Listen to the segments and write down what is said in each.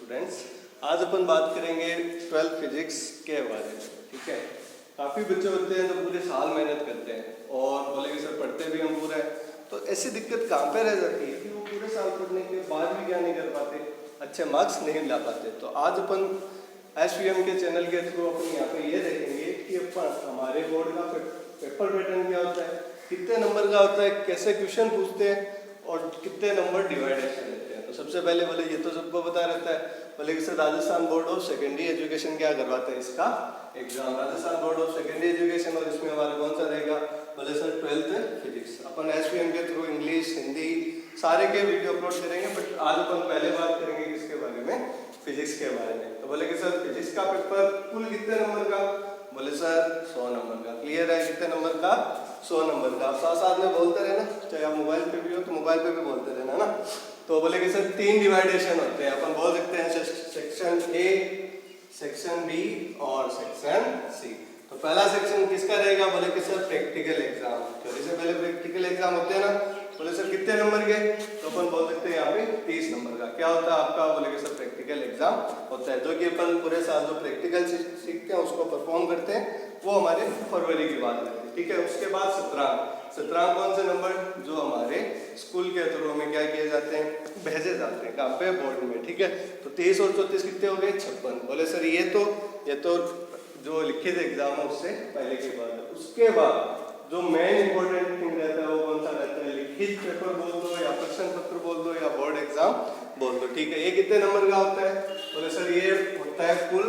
Students, आज अपन बात करेंगे 12th फिजिक्स के बारे में। ठीक है, काफ़ी बच्चे होते हैं तो पूरे साल मेहनत करते हैं और बोलेंगे सर पढ़ते भी हम पूरा है, तो ऐसी दिक्कत कहाँ पे रह जाती है कि वो पूरे साल पढ़ने के बाद भी क्या नहीं कर पाते, अच्छे मार्क्स नहीं ला पाते। तो आज अपन SVM के चैनल के थ्रू अपन यहाँ पे ये देखेंगे कि अपन हमारे बोर्ड का पेपर पैटर्न क्या होता है, कितने नंबर का होता है, कैसे क्वेश्चन पूछते हैं और कितने नंबर डिवाइडेशन लेते हैं। तो सबसे पहले बोले ये तो सबको पता रहता है, बोले कि sir Rajasthan board of secondary education क्या करवाता है, इसका exam Rajasthan board of secondary education, और इसमें हमारा कौन सा रहेगा, बोले सर 12th फिजिक्स। अपन SVM के थ्रू इंग्लिश हिंदी सारे के वीडियो अपलोड करेंगे, बट आज अपन पहले बात करेंगे किसके बारे में, फिजिक्स के बारे में। तो बोले कि सर फिजिक्स का पेपर कुल कितने नंबर का, बोले सर 100 नंबर का। क्लियर है, कितने नंबर का, 100 नंबर का। आप साथ साथ में बोलते रहना, चाहे आप मोबाइल पे भी हो तो मोबाइल पे भी बोलते रहना ना। तो बोले कि सर 3 डिवाइडेशन होते हैं, अपन बोल सकते हैं सेक्शन A, सेक्शन B और सेक्शन C। तो पहला सेक्शन किसका रहेगा, बोले कि सर प्रैक्टिकल एग्जाम। थ्योरी से पहले प्रैक्टिकल एग्जाम होते हैं ना, बोले सर कितने नंबर के, तो अपन बोल सकते हैं यहाँ पे 30 नंबर का। क्या होता है आपका, बोले कि सर प्रैक्टिकल एग्जाम होता है, जो कि अपन पूरे साल जो प्रैक्टिकल सीखते हैं उसको परफॉर्म करते हैं, वो हमारे फरवरी की बात करते हैं। ठीक है, उसके बाद सत्रांक कौन से नंबर, जो हमारे स्कूल के थ्रू में क्या किए जाते हैं, भेजे जाते हैं कहाँ पे, बोर्ड में। ठीक है, तो 23 और 34 कितने हो गए, 56। बोले सर ये तो जो लिखित एग्जाम है उससे पहले की बात है। उसके बाद जो मेन इंपॉर्टेंट थिंग रहता है वो कौन सा रहता है, लिखित पेपर बोल दो या प्रश्न पत्र बोल दो या बोर्ड एग्जाम बोल दो। ठीक है, ये कितने नंबर का होता है, बोले सर ये होता है कुल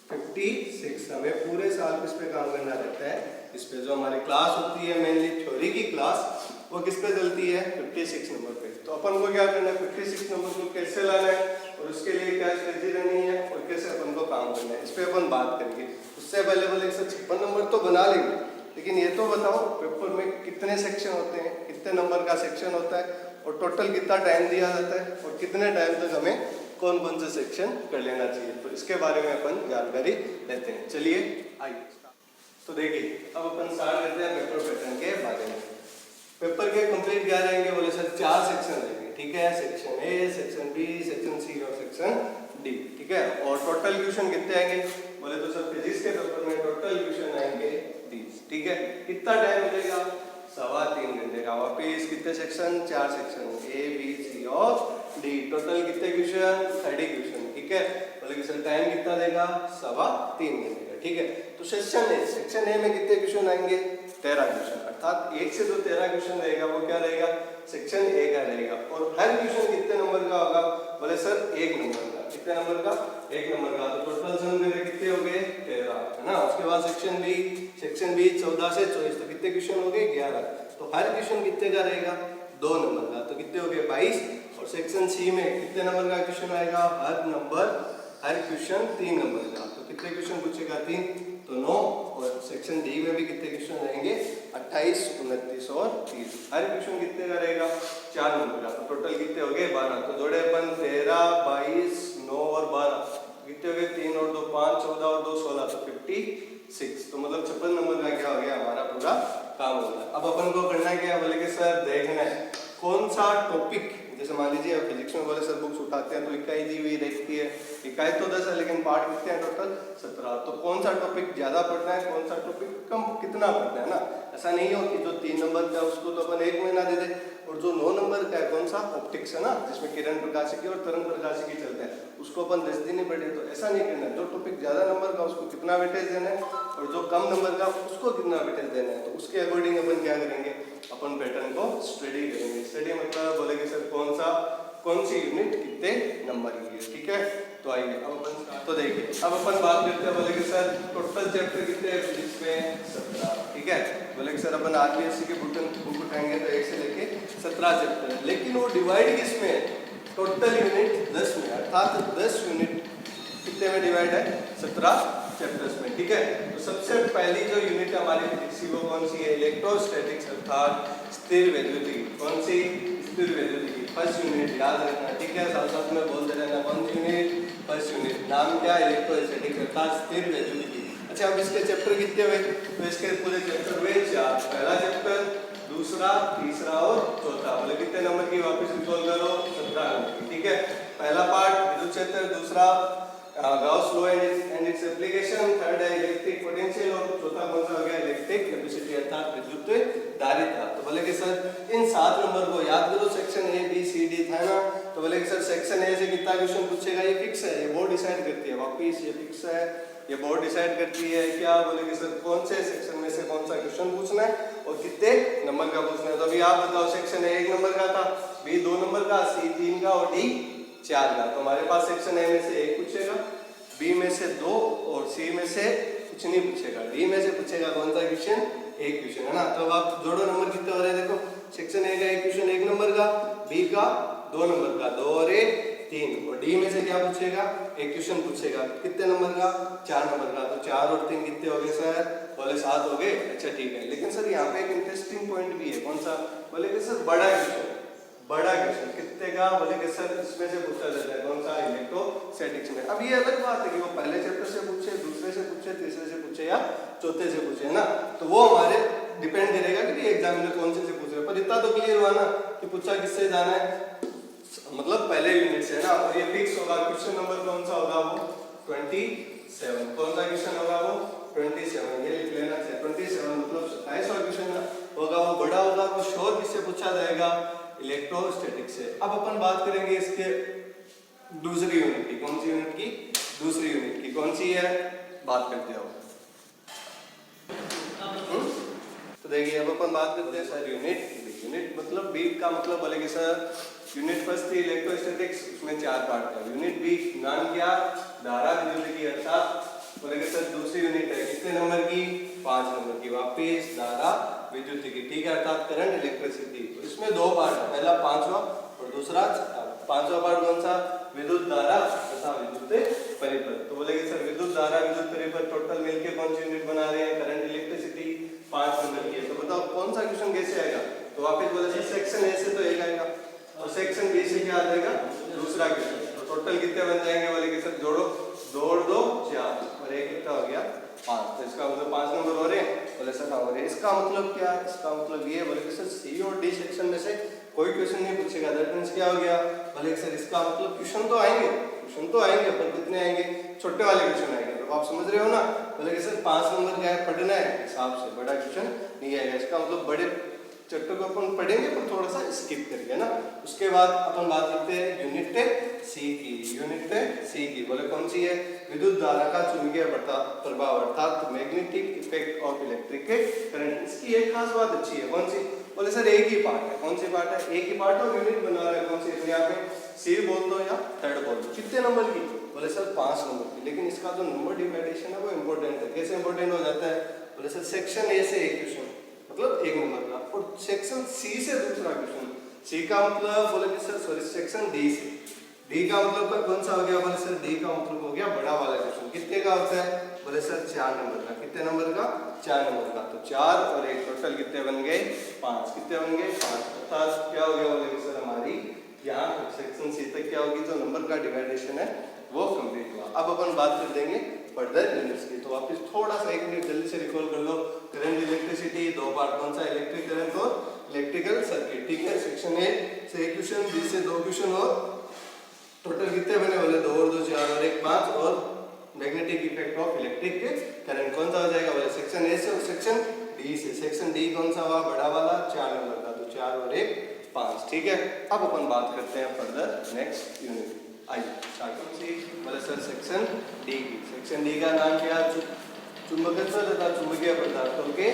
56। हमें पूरे साल किस पे काम करना रहता है, इस पे जो हमारी क्लास होती है मेनली थ्योरी की क्लास, वो किस पे चलती है, 56 नंबर पे। तो अपन को क्या करना है, 56 नंबर को कैसे लाना है और उसके लिए क्या स्ट्रेटजी रहनी है और कैसे अपन को काम करना है, इस पे अपन बात करेंगे। उससे पहले बोले सर 56 नंबर तो बना लेंगे, लेकिन ये तो बताओ पेपर में कितने सेक्शन होते हैं, कितने नंबर का सेक्शन होता है और टोटल कितना टाइम दिया जाता है और कितने टाइम तक हमें कौन कौन से सेक्शन कर लेना चाहिए। तो इसके बारे में अपन जानकारी लेते हैं। चलिए आइए, तो देखिए अब अपन स्टार्ट करते हैं पेपर पैटर्न के बारे में। पेपर के कंप्लीट क्या रहेंगे, बोले सर 4 सेक्शन रहेंगे। ठीक है, section A, section B, section C और सेक्शन D। ठीक है, और टोटल क्वेश्चन कितने आएंगे, बोले तो सर फिजिक्स के पेपर में टोटल क्वेश्चन आएंगे 30। ठीक है, कितना टाइम मिलेगा, 3.25 घंटे का। वापिस कितने section, 4 section A, B, C और D। टोटल कितने क्वेश्चन, 30 क्वेश्चन। ठीक है, बोले कि सर टाइम कितना देगा, 3.25 घंटे का। ठीक है, तो सेक्शन A में कितने क्वेश्चन आएंगे, 13 क्वेश्चन, अर्थात 1 से जो 13 क्वेश्चन रहेगा वो क्या रहेगा, सेक्शन A का रहेगा। और हर क्वेश्चन कितने नंबर का होगा, बोले सर 1 नंबर का। कितने नंबर का, 1 नंबर का। तो टोटल सम मेरे कितने हो गए, 13, है ना। उसके बाद सेक्शन B 14 से 24, तो कितने क्वेश्चन हो गए, 11। तो हर क्वेश्चन कितने का रहेगा, 2 नंबर का, तो कितने हो गए, 22। और सेक्शन C में कितने नंबर का क्वेश्चन आएगा, हर क्वेश्चन 3 नंबर का। तो कितने क्वेश्चन पूछेगा, 3, तो 9। और सेक्शन D में भी कितने क्वेश्चन रहेंगे, 28, 29 और 30। हर क्वेश्चन कितने का रहेगा, 4 नंबर का। तो टोटल कितने हो गए, 12। तो जोड़े अपन 13, 22, 9 और 12, कितने हो गए, 3 और 2 5, 14 और 2 16, तो 56। तो मतलब 56 नंबर का क्या हो गया, हमारा पूरा काम हो गया। अब अपन को करना क्या है, बोले कि सर देखना है कौन सा टॉपिक, जैसे मान लीजिए फिजिक्स में बोले सर बुक्स उठाते हैं तो इकाई दी हुई रहती है, इकाई तो 10 है लेकिन पार्ट कितने हैं, टोटल 17। तो कौन सा टॉपिक ज्यादा पढ़ना है, कौन सा टॉपिक कम कितना पढ़ना है ना। ऐसा नहीं हो कि जो 3 नंबर का उसको तो अपन 1 महीना दे दे, और जो 9 नंबर का है कौन सा, ऑप्टिक्स है ना, जिसमें किरण प्रकाशिकी और तरंग प्रकाशिकी चलते हैं, उसको अपन 10 दिन ही पढ़े। तो ऐसा नहीं करना है, जो टॉपिक ज्यादा नंबर का उसको कितना वेटेज देना है और जो कम नंबर का उसको कितना वेटेज देना है। तो उसके अकॉर्डिंग अपन क्या करेंगे, अपन पैटर्न को स्टडी करेंगे। स्टडी मतलब बोले कि सर कौन सी यूनिट कितने नंबर की है। ठीक है, तो आइए अब अपन तो देखिए, अब अपन बात करते हैं, बोले कि सर टोटल चैप्टर कितने हैं फिजिक्स में, 17। ठीक है, बोले कि सर अपन RBSc के बुक उठाएंगे तो 1 से लेके 17 चैप्टर है, लेकिन वो डिवाइड किस में है, टोटल यूनिट 10 में, अर्थात 10 यूनिट कितने में डिवाइड है, 17 चैप्टर्स में। ठीक है, तो सबसे पहली जो यूनिट हमारी फिजिक्स की वो कौन सी है, इलेक्ट्रोस्टैटिक्स, अर्थात स्थिर वैद्युतिकी। कौन सी, स्थिर वैद्युतिकी, फर्स्ट यूनिट याद रखना। ठीक है, साथ साथ में बोलते रहना, कौन सी यूनिट, फर्स्ट यूनिट। नाम क्या, इलेक्ट्रोस्टैटिक्स अर्थात स्थिर वैद्युतिकी। अच्छा, अब इसके चैप्टर कितने हुए, तो इसके पूरे चैप्टर हुए 4। पहला चैप्टर, दूसरा, तीसरा और चौथा। बोले कितने नंबर की, वापस रिकॉल करो, 17 नंबर की। ठीक है, पहला पार्ट जो पूछे थे, दूसरा Gauss law and its application, third है इलेक्ट्रिक पोटेंशियल और चौथा कौन सा हो गया इलेक्ट्रिक कैपेसिटी अर्थात विद्युत धारिता। तो बोले कि सर इन 7 नंबर को याद करो, section A B C D था ना। तो बोले कि सर सेक्शन ए से कितना क्वेश्चन पूछेगा, ये फिक्स है, ये बोर्ड डिसाइड करती है, वापिस ये फिक्स है, ये बोर्ड डिसाइड करती है क्या। बोले कि सर कौन से सेक्शन में से कौन सा क्वेश्चन पूछना है और कितने नंबर का पूछना है। तो अभी आप बताओ, सेक्शन ए 1 नंबर का था, बी 2 नंबर का, सी 3 का और डी 4 का। तो हमारे पास सेक्शन ए में से 1 पूछेगा, बी में से 2 और सी में से कुछ नहीं पूछेगा, डी में से पूछेगा कौन सा क्वेश्चन, एक क्वेश्चन है ना। तो अब आप जोड़ो नंबर कितने हो रहे हैं, देखो सेक्शन ए का एक क्वेश्चन 1 नंबर का, बी का 2 नंबर का, 2 और 1 3, और डी में से क्या पूछेगा, एक क्वेश्चन पूछेगा कितने नंबर का, 4 नंबर का। तो 4 और 3 कितने हो गए सर, बोले 7 हो गए। अच्छा ठीक है, लेकिन सर यहाँ पे एक इंटरेस्टिंग पॉइंट भी है, कौन सा, बोले कि सर बड़ा क्वेश्चन, बड़ा क्वेश्चन कितने का, बोले कि सर इसमें से पूछा जाता है, कौन सा, इलेक्ट्रोस्टैटिक्स में। अब ये अलग बात है कि वो पहले चैप्टर से पूछे, दूसरे से पूछे, तीसरे से पूछे या चौथे से पूछे, है ना। तो वो हमारे डिपेंड करेगा कि एग्जामिनर कौन से पूछ रहे हैं। पर इतना तो क्लियर हुआ ना कि पूछा किससे जाना है, मतलब पहले यूनिट से, है ना। और ये फिक्स होगा, क्वेश्चन नंबर कौन सा होगा, वो 27, कौन सा क्वेश्चन होगा, वो 27, ये लिख लेना चाहिए। 27 मतलब 27वां क्वेश्चन होगा, वो बड़ा होगा, वो श्योर किससे पूछा जाएगा, इलेक्ट्रोस्टैटिक से। अब अपन बात करेंगे इसके दूसरी यूनिट की, कौन सी यूनिट की, दूसरी यूनिट की कौन सी है, बात करते हो। तो देखिए अब अपन बात करते हैं सर यूनिट, यूनिट मतलब बी का मतलब बोले कि सर यूनिट फर्स्ट थी इलेक्ट्रोस्टैटिक्स, उसमें 4 पार्ट थे। यूनिट बी नाम क्या, धारा विद्युत की, अर्थात बोले कि सर दूसरी यूनिट है कितने नंबर की, 5 नंबर की, वापिस धारा विद्युत की, ठीक है, अर्थात करंट इलेक्ट्रिसिटी। तो इसमें 2 पार्ट है, पहला 5वां और दूसरा 5वां पार्ट कौन सा, विद्युत धारा तथा विद्युत परिपथ। तो बोले कि सर विद्युत धारा विद्युत परिपथ टोटल मिलके कौन सी यूनिट बना रहे हैं, करंट इलेक्ट्रिसिटी 5 नंबर की है। तो बताओ कौन सा क्वेश्चन कैसे आएगा, तो वापिस बोले सर सेक्शन ए से तो एक आएगा और सेक्शन बी से क्या आ जाएगा, दूसरा क्वेश्चन। तो टोटल कितने बन जाएंगे, बोले कि सर जोड़ो, 2 और 2 4 और 1 कितना हो गया 5। तो इसका मतलब 5 नंबर हो रहे हैं, बोले सर हाँ हो रहे हैं। इसका मतलब क्या है, इसका मतलब ये बोले कि सर सी और डी सेक्शन में से कोई क्वेश्चन नहीं पूछेगा। दैट मींस क्या हो गया, बोले सर इसका मतलब क्वेश्चन तो आएंगे, क्वेश्चन तो आएंगे, पर कितने आएंगे, छोटे वाले क्वेश्चन आएंगे। तो आप समझ रहे हो ना, बोले कि सर 5 नंबर क्या है, पढ़ना है हिसाब से, बड़ा क्वेश्चन नहीं आएगा। इसका मतलब बड़े चैप्टर को अपन पढ़ेंगे पर थोड़ा सा स्किप करेंगे ना। उसके बाद अपन बात करते हैं यूनिट सी की, यूनिट सी की बोले कौन सी है, विद्युत धारा का चुंबकीय प्रभाव अर्थात magnetic effect of electric current. इसकी एक खास बात अच्छी है, कौन सी, बोले सर एक ही पार्ट है, कौन सी पार्ट है, एक ही पार्ट और यूनिट बना रहा है, कौन सी, यहाँ पे सी बोल दो या थर्ड बोल दो, कितने नंबर की, बोले सर 5 नंबर की। लेकिन इसका जो नंबर डिवाइडेशन है वो इंपॉर्टेंट है। कैसे इंपॉर्टेंट हो जाता है, बोले सर सेक्शन ए से एक क्वेश्चन मतलब 1 नंबर का, और सेक्शन सी से दूसरा क्वेश्चन, सी का मतलब बोले कि सर सॉरी सेक्शन डी से, डी का मतलब कौन सा हो गया, बोले सर डी का मतलब हो गया बड़ा वाला क्वेश्चन। कितने का होता है, बोले सर 4 नंबर का, कितने नंबर का, 4 नंबर का। तो 4 और 1 टोटल कितने बन गए 5, कितने बन गए 5। अर्थात क्या हो गया, बोले कि सर हमारी यहाँ सेक्शन सी तक क्या होगी, जो नंबर का डिवाइडेशन है वो कंप्लीट हुआ। अब अपन बात कर देंगे फर्दर यूनिट्स की। तो वापस थोड़ा सा 1 मिनट जल्दी से रिकॉल कर लो। करंट इलेक्ट्रिसिटी 2 पार्ट, कौन सा, इलेक्ट्रिक करंट और इलेक्ट्रिकल सर्किट, ठीक है। सेक्शन ए से 1 क्वेश्चन, बी से 2 क्वेश्चन और टोटल कितने बने, बोले 2 और 2 4 और 1 5, और magnetic effect of electric current कौन सा हो जाएगा, बोले सेक्शन ए से और सेक्शन डी से। सेक्शन डी कौन सा हुआ, बड़ा वाला 4 नंबर का, तो 4 और 1 5, ठीक है। अब अपन बात करते हैं फर्दर नेक्स्ट यूनिट। आइए कौन सी, बोले सर सेक्शन डी की। सेक्शन डी का नाम क्या, चुंबकत्व तथा चुंबकीय पदार्थों के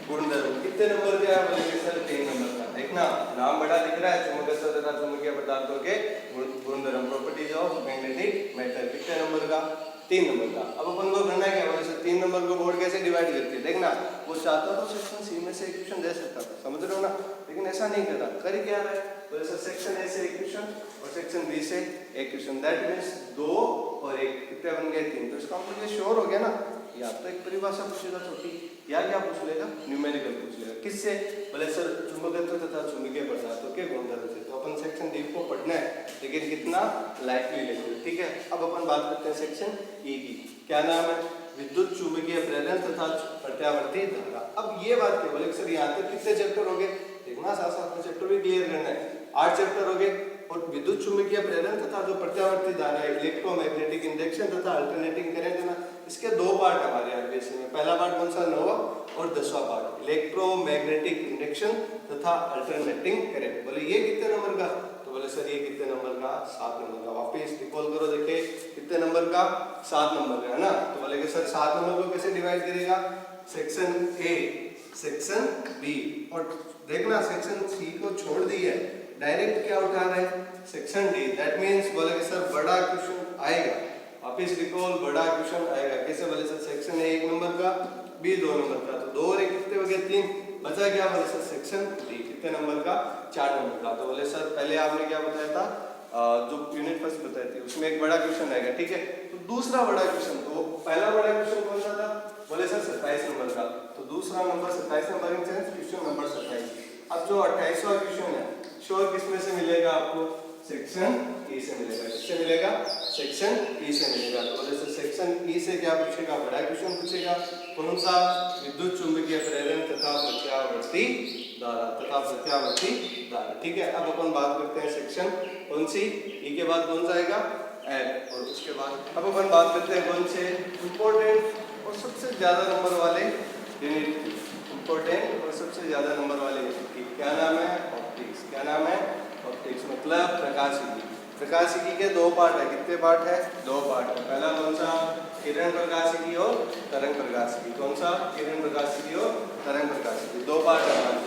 गुणधर्म। कितने नंबर का है, बोले सर 3 नंबर का। देखना नाम बड़ा दिख रहा है, चुंबकत्व तथा चुंबकीय पदार्थों के गुणधर्म, प्रॉपर्टीज ऑफ मैग्नेटिक मैटर। कितने नंबर का, 3 नंबर का। अब अपन को करना है क्या, बोले सर 3 नंबर को बोर्ड कैसे डिवाइड करती है। देखना वो चाहता तो सेक्शन सी में से एक क्वेश्चन दे सकता था, समझ रहे हो ना, लेकिन ऐसा नहीं कर रहा। कर क्या रहा है, बोले सर सेक्शन ए से एक क्वेश्चन और सेक्शन बी से एक क्वेश्चन, दैट मींस 2 और 1 कितने बन गए 3। तो इसका मतलब ये श्योर हो गया ना, या तो एक परिभाषा पूछेगा छोटी, या क्या पूछ लेगा, न्यूमेरिकल पूछ लेगा। किससे, बोले सर चुंबकत्व तथा चुंबकीय पदार्थों के गुणधर्म से। तो अपन सेक्शन डी को पढ़ना है, लेकिन कितना लाइटली लेंगे, ठीक है। अब अपन बात करते हैं सेक्शन ई की। क्या नाम है, विद्युत चुंबकीय प्रेरण तथा प्रत्यावर्ती धारा। अब ये बात क्या, बोले सर यहाँ तक कितने चैप्टर हो गए, देखना साथ साथ में चैप्टर भी क्लियर करना है। 8 चैप्टर हो गए, और विद्युत चुंबकीय प्रेरण तथा जो प्रत्यावर्ती धारा है इलेक्ट्रोमैग्नेटिक इंडक्शन तथा अल्टरनेटिंग करंट है ना, इसके दो पार्ट हमारे आईपीएससी में। पहला पार्ट कौन सा, 9वां और 10वां पार्ट, इलेक्ट्रोमैग्नेटिक इंडक्शन तथा अल्टरनेटिंग करंट। बोले ये कितने नंबर का, तो बोले सर ये कितने नंबर का, 7 नंबर का। वापिस रिकॉल करो, देखे कितने नंबर का, 7 नंबर का है ना। तो बोले कि सर 7 नंबर को कैसे डिवाइड करेगा, सेक्शन ए, सेक्शन बी, और देखना सेक्शन सी को छोड़ दिया है, डायरेक्ट क्या उठा रहे हैं, सेक्शन डी। दैट मीन्स बोले कि सर बड़ा क्वेश्चन आएगा, वापिस रिकॉल, बड़ा क्वेश्चन आएगा। कैसे, बोले सर सेक्शन ए 1 नंबर का, बी 2 नंबर का, तो 2 और 1 कितने हो गए, 3, बचा क्या, बोले सर सेक्शन डी कितने नंबर का, 4 नंबर का। तो बोले सर पहले आपने क्या बताया था, जो यूनिट फर्स्ट बताई थी उसमें एक बड़ा क्वेश्चन आएगा, ठीक है। तो दूसरा बड़ा क्वेश्चन, तो पहला बड़ा क्वेश्चन कौन सा था, बोले सर 27 नंबर का, तो दूसरा number 27 number in sense question number 27। अब जो 28वां क्वेश्चन है श्योर किसमें से मिलेगा आपको, सेक्शन ई से मिलेगा। किससे मिलेगा, सेक्शन ई से मिलेगा। तो बोले सर सेक्शन ई से क्या पूछेगा, बड़ा क्वेश्चन पूछेगा, कौन सा, विद्युत चुंबकीय प्रेरण तथा प्रत्यावर्ती धारा, ठीक है। अब अपन बात करते हैं सेक्शन कौन सी, ई के बाद कौन सा आएगा, एल, और उसके बाद अब अपन बात करते हैं कौन से इंपॉर्टेंट और सबसे ज्यादा नंबर वाले यूनिट की, इंपॉर्टेंट और सबसे ज्यादा नंबर वाले यूनिट की, क्या नाम है, ऑप्टिक्स। क्या नाम है, ऑप्टिक्स, मतलब प्रकाशिकी। प्रकाशिकी के 2 पार्ट है, कितने पार्ट है, 2 पार्ट है। पहला कौन सा, किरण प्रकाशिकी और तरंग प्रकाशिकी। कौन सा, किरण प्रकाशिकी और तरंग प्रकाशिकी, 2 पार्ट है हमारे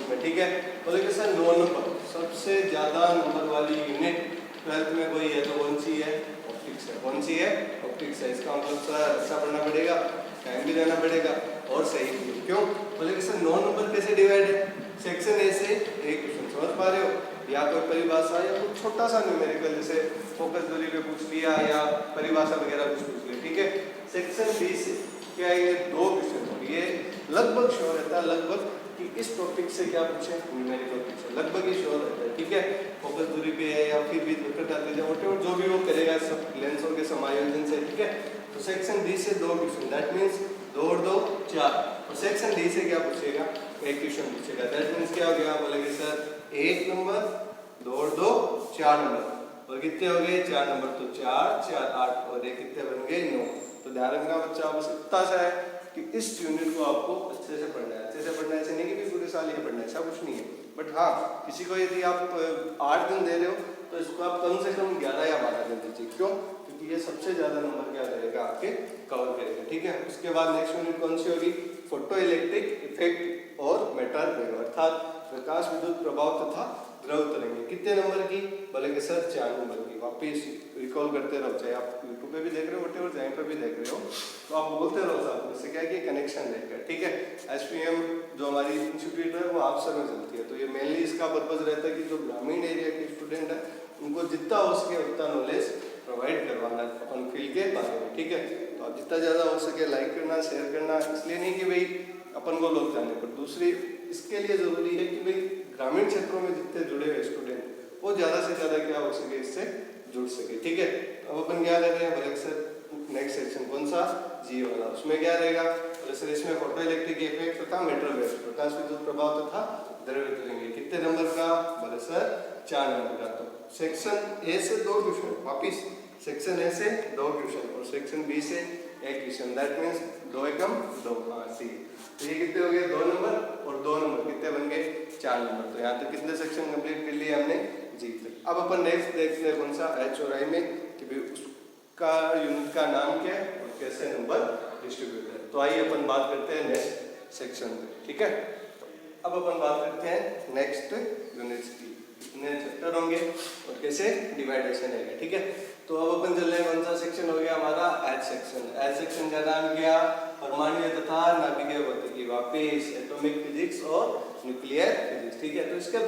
में, ठीक है। बोले कि सर 9 नंबर सबसे ज्यादा नंबर वाली यूनिट 12th में कोई है तो कौन सी है, ऑप्टिक्स है। कौन सी है, ऑप्टिक्स है। इसका मतलब सर अच्छा पढ़ना पड़ेगा, टाइम भी देना पड़ेगा और सही भी। क्यों, बोले कि सर 9 नंबर कैसे डिवाइड है, सेक्शन ए से एक क्वेश्चन, समझ पा रहे हो, या कोई परिभाषा या कुछ छोटा सा न्यूमेरिकल जैसे फोकस दूरी पे पूछ लिया या परिभाषा वगैरह कुछ पूछ लिया, ठीक है। सेक्शन बी से क्या ये 2 क्वेश्चन, ये लगभग श्योर रहता है, लगभग कि इस टॉपिक से क्या पूछे, न्यूमेरिकल पूछे, लगभग ही श्योर रहता है, ठीक है। फोकस दूरी पे है या फिर बीच वक्र आते जाए, जो भी वो करेगा सब लेंसों के समायोजन से, ठीक है। तो सेक्शन बी से 2 क्वेश्चन, दैट मीन्स 2 और 2 4, और सेक्शन डी से क्या पूछेगा, एक क्वेश्चन पूछेगा। दैट मीन्स क्या हो गया, बोलेंगे सर 1 नंबर, 2 और 2 4 नंबर, और कितने हो गए 4 नंबर, तो 4 4 8 और ये कितने बन गए 9। तो ध्यान रखना बच्चा, बस इतना सा है कि इस यूनिट को आपको अच्छे से पढ़ना है, अच्छे से पढ़ना है, ऐसे नहीं कि पूरे साल ये पढ़ना है, ऐसा कुछ नहीं है। बट हाँ, किसी को यदि आप 8 दिन दे रहे हो तो इसको आप कम से कम 11 या 12 दिन दीजिए। क्यों, क्योंकि ये सबसे ज्यादा नंबर क्या करेगा, आपके कवर करेगा, ठीक है। उसके बाद नेक्स्ट यूनिट कौन सी होगी, फोटो इलेक्ट्रिक इफेक्ट और मेटर वेव, अर्थात प्रकाश विद्युत प्रभाव तथा द्रव तरंगे। कितने नंबर की, बोले कि सर 4 नंबर की। वापिस रिकॉल करते रहो, चाहे आप यूट्यूब पे भी देख रहे हो वटेवर जहाँ पर भी देख रहे हो, तो आप बोलते रहो साथ में, इससे क्या है कि कनेक्शन रहेगा, ठीक है। एसपीएम जो हमारी इंस्टीट्यूट है वो आप सब में चलती है, तो ये मेनली इसका पर्पज रहता है कि जो ग्रामीण एरिया के स्टूडेंट है उनको जितना हो सके उतना नॉलेज प्रोवाइड करवाना अपन फील्ड के बारे में, ठीक है। तो आप जितना ज़्यादा हो सके लाइक करना, शेयर करना, इसलिए नहीं कि भाई अपन को लोग जाने, पर दूसरी इसके लिए ज़रूरी है कि भाई ग्रामीण क्षेत्रों में जितने जुड़े हुए स्टूडेंट वो ज़्यादा से ज़्यादा क्या हो सके इससे जुड़ सके, ठीक है। अब अपन क्या कर रहे हैं, बोले सर नेक्स्ट सेक्शन कौन सा, जी वाला, उसमें क्या रहेगा, बोले सर इसमें फोटो इलेक्ट्रिक इफेक्ट तथा मेटर वेव, प्रकाश विद्युत प्रभाव तथा द्रव्य तरंगे, कितने नंबर का, बोले सर 4 नंबर का। तो सेक्शन ए से 2 क्वेश्चन, वापिस सेक्शन ए से 2 क्वेश्चन और सेक्शन बी से 1 क्वेश्चन, दैट मीन्स 2 एकम 2, हाँ सी। तो ये कितने हो गए, 2 नंबर और 2 नंबर कितने बन गए, 4 नंबर। तो यहाँ तक कितने सेक्शन कंप्लीट कर लिए हमने, जी तक। अब अपन नेक्स्ट देखते हैं कौन सा, एच और आई में, कि भाई उसका यूनिट का नाम क्या है और कैसे नंबर डिस्ट्रीब्यूट है। तो आइए अपन बात करते हैं नेक्स्ट सेक्शन पे, ठीक है। अब अपन बात करते हैं नेक्स्ट यूनिट्स की, कितने चैप्टर होंगे और कैसे डिवाइडेशन है, ठीक है। तो अब अपन चल रहे हैं, कौन सा सेक्शन हो गया हमारा, एच सेक्शन। एच सेक्शन का नाम क्या, परमाणु तथा नाभिकीय भौतिकी, वापिस एटॉमिक फिजिक्स और न्यूक्लियर फिजिक्स, ठीक है। तो इसके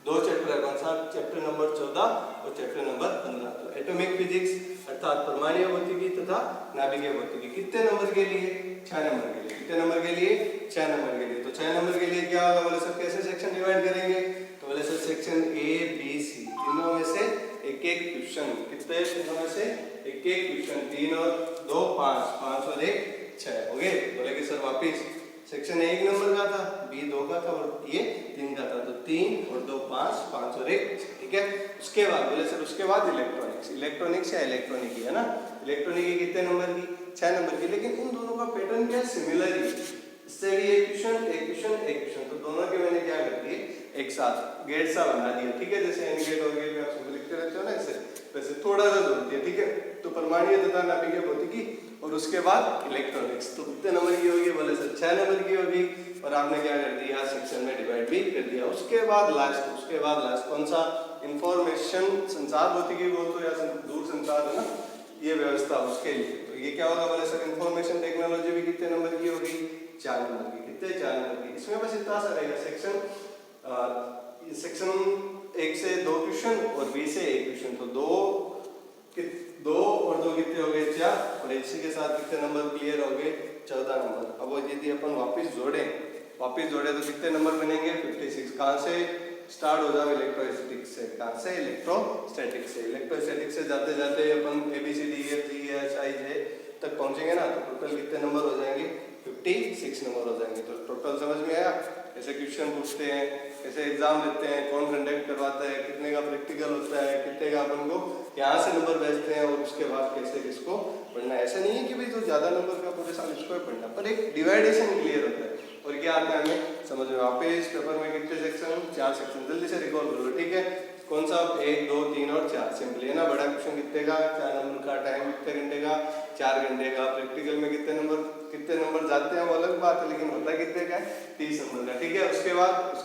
दो चैप्टर है, कौन सा, चैप्टर नंबर 14 और चैप्टर नंबर 15। तो एटॉमिक फिजिक्स अर्थात परमाणु भौतिकी तथा नाभिकीय भौतिकी, कितने नंबर के लिए, 6 नंबर के लिए। कितने नंबर के लिए, 6 नंबर के लिए। तो 6 नंबर के लिए क्या होगा, बोले सर कैसे सेक्शन डिवाइड करेंगे, तो बोले sir section A B C, तीनों में से एक एक क्वेश्चन, कितने तीनों में से एक एक क्वेश्चन, 3 और 2 5, 5 और 1 6 हो गए। बोले कि सर वापिस सेक्शन 1 नंबर का था, बी 2 का था और ये 3 का था। तो 3 और 2 5, 5 और 1, ठीक है। उसके बाद बोले सर उसके बाद इलेक्ट्रॉनिक्स या इलेक्ट्रॉनिक है ना। इलेक्ट्रॉनिक कितने नंबर की? 6 नंबर की। लेकिन इन दोनों का पैटर्न क्या है? सिमिलर ही। इससे भी एक क्वेश्चन, तो दोनों के मैंने क्या कर दिए एक साथ गेट सा बना दिया, ठीक है। जैसे एन गेट और गेट में आप सिंबल लिखते रहते हो ना ऐसे, वैसे थोड़ा सा जोड़ दिया, ठीक है। तो परमाणु तथा नाभिकीय भौतिकी और उसके बाद इलेक्ट्रॉनिक्स। तो कितने नंबर की होगी? बोले सर 6 नंबर की होगी। और आपने क्या कर दिया? सेक्शन में डिवाइड भी कर दिया। उसके बाद लास्ट कौन सा? इंफॉर्मेशन संचार भौतिकी बोल तो या दूर संचार है ना, ये व्यवस्था उसके लिए। तो ये क्या होगा? बोले सर इंफॉर्मेशन टेक्नोलॉजी भी कितने नंबर की होगी? 4 नंबर की। कितने? 4 नंबर की। इसमें बस इतना सा रहेगा सेक्शन 1 से 2 क्वेश्चन और बी से 1 क्वेश्चन। तो 2 और 2 कितने हो गए? 4। और इसी के साथ कितने नंबर क्लियर हो गए? 14 नंबर। अब वो यदि अपन वापस जोड़े तो कितने नंबर बनेंगे? 56। कहाँ से स्टार्ट हो जाओ? इलेक्ट्रोस्टैटिक्स से। कहाँ से? इलेक्ट्रोस्टैटिक्स से जाते जाते अपन ABCDEFGHIJ तक पहुंचेंगे ना, तो टोटल कितने नंबर हो जाएंगे? 56 नंबर हो जाएंगे। तो टोटल समझ में आया? कैसे क्वेश्चन पूछते हैं, कैसे एग्जाम लेते हैं, कौन कंडक्ट करवाता है, कितने का प्रैक्टिकल होता है, कितने का अपन को यहाँ से नंबर भेजते हैं और उसके बाद कैसे किसको पढ़ना है। ऐसा नहीं है कि भाई जो ज्यादा नंबर का पूरे साल इसको पढ़ना, पर एक डिवाइडेशन क्लियर होता है। और क्या आता है हमें समझ में? वापस पेपर में कितने सेक्शन? 4 सेक्शन। जल्दी से रिकॉल कर लो, ठीक है। कौन सा? 1 2 3 और 4। सिंपल है ना। बड़ा क्वेश्चन कितने का? 4 नंबर का। टाइम कितने घंटे का? 4 घंटे का। प्रैक्टिकल में कितने नंबर जाते हैं वो अलग बात है, लेकिन होता कितने का है? 30 नंबर का, ठीक है। उसके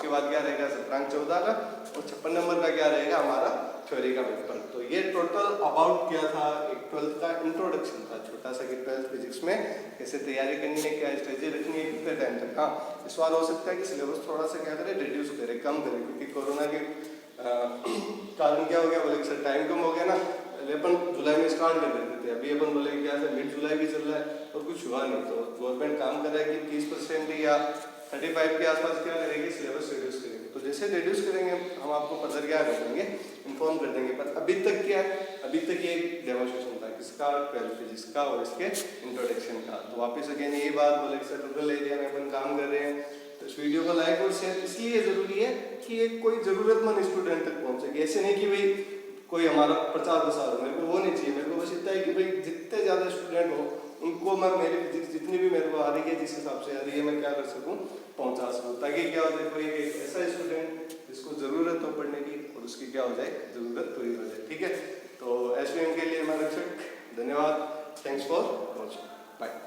बाद क्या रहेगा? सप्तांक 14 का। और 56 नंबर का क्या रहेगा? हमारा थ्योरी का पेपर। तो ये टोटल अबाउट क्या था? एक 12th का इंट्रोडक्शन था छोटा सा कि 12th फिजिक्स में कैसे तैयारी करनी है, क्या स्ट्रेटेजी रखनी है, कितने टाइम तक। हाँ, इस बार हो सकता है कि सिलेबस थोड़ा सा क्या करे, रिड्यूस करे, कम करे, क्योंकि कोरोना के कारण क्या हो गया? बोले सर टाइम कम हो गया ना। पहले अपन जुलाई में स्टार्ट कर देते थे, अभी अपन बोले क्या सर मिड जुलाई भी चल रहा है और कुछ हुआ नहीं। तो गवर्नमेंट काम कर रहा है कि 30% या 35 के आसपास क्या करेगी? सिलेबस रिड्यूस करेंगे। तो जैसे रिड्यूस करेंगे हम आपको फर्दर क्या कर देंगे? इन्फॉर्म कर देंगे। पर अभी तक क्या है? अभी तक ये डेमोन्स्ट्रेशन था किसका? 12th फिजिक्स का और इसके इंट्रोडक्शन का। तो वापस अगेन यही बात बोले सर रूरल एरिया में अपन काम कर रहे हैं, तो इस वीडियो को लाइक और शेयर इसलिए जरूरी है कि ये कोई जरूरतमंद स्टूडेंट तक पहुंचेगी। ऐसे नहीं कि भाई कोई हमारा प्रचार प्रसार हो, मेरे को वो नहीं चाहिए। मेरे को बस इतना है कि भाई जितने ज़्यादा स्टूडेंट हो उनको मैं मेरी फिजिक्स जितनी भी मेरे को आ रही है, जिस हिसाब से आ रही है, मैं क्या कर सकूं? पहुंचा सकूं, ताकि क्या हो जाए कोई एक ऐसा स्टूडेंट जिसको ज़रूरत हो पढ़ने की और उसकी क्या हो जाए? ज़रूरत पूरी हो जाए, ठीक है। तो SVM के लिए मैं रक्षक, धन्यवाद। Thanks for watching, bye.